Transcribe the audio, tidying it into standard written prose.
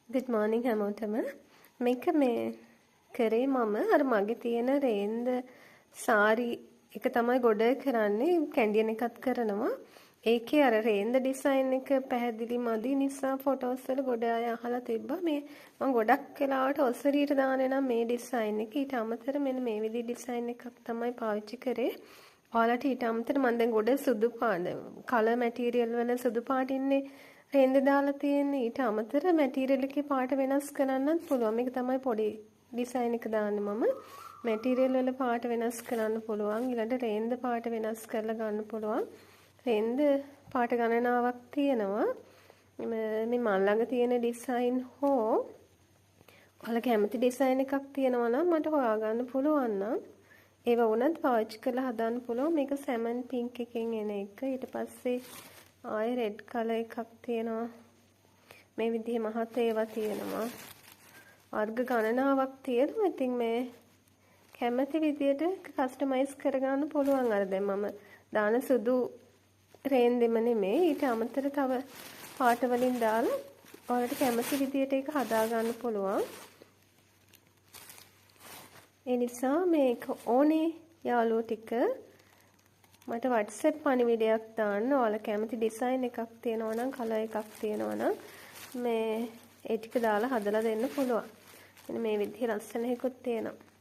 good morning හැමෝටම. මේක මේ කරේ මම අර මගේ තියෙන රේන්ද සාරි එක තමයි ගොඩ කරන්නේ කැන්ඩියන් එකත් කරනවා. ඒකේ අර රේන්ද ඩිසයින් එක පැහැදිලි මදි නිසා ෆොටෝස් වල ගොඩ අය අහලා තිබ්බා. මේ මම ගොඩක් වෙලාවට ඔසරීට දාන්නේ නම් මේ ඩිසයින් එක. ඊට අමතර මෙන්න මේ විදිහේ ඩිසයින් එකක් තමයි පාවිච්චි කරේ. ඔයාලට ඊට අමතර මම දැන් ගොඩ සුදු පාට කලර් මැටීරියල් වල සුදු පාටින්නේ රේන්ද දාලා තියෙන්නේ. ඊට අමතර මැටීරියල් එකේ පාට වෙනස් කරන්නත් පුළුවන්. මේක තමයි පොඩි ඩිසයින් එක දාන්නේ මම. මැටීරියල් වල පාට වෙනස් කරන්න පුළුවන්. ඊළඟට රේන්ද පාට වෙනස් කරලා ගන්න පුළුවන්. රේන්ද පාට ගණනාවක් තියෙනවා. මේ මල් ළඟ තියෙන ඩිසයින් හෝ ඔයාලා කැමති ඩිසයින් එකක් තියෙනවා නම් මට හොයාගන්න පුළුවන් නම් ඒව වුණත් පාවිච්චි කරලා හදන්න පුළුවන්. මේක සැමන් පින්ක් එකෙන් එන එක. ඊට පස්සේ ආයෙ රෙඩ් කලර් එකක් තියෙනවා. මේ විදිහේ මහත් ඒවා තියෙනවා. වර්ග ගණනාවක් තියෙනවා. ඉතින් මේ කැමති විදියට කස්ටමයිස් කරගන්න පුළුවන්. අර දැන් මම දාන සුදු රේන්දෙම නෙමෙයි. ඊට අමතර තව පාට වලින් දාලා ඔයාලට කැමති විදියට ඒක හදා ගන්න පුළුවන්. ඒ නිසා මේක ඕනේ යාළුවෝ ටික මට WhatsApp පණිවිඩයක් දාන්න. ඔයාලා කැමති ඩිසයින් එකක් තියෙනවා නම් කලර් එකක් තියෙනවා නම් මේ ඒ ටික දාලා හදලා දෙන්න පුළුවන්. මෙන්න මේ විදිහේ ලස්සන එකකුත් තියෙනවා.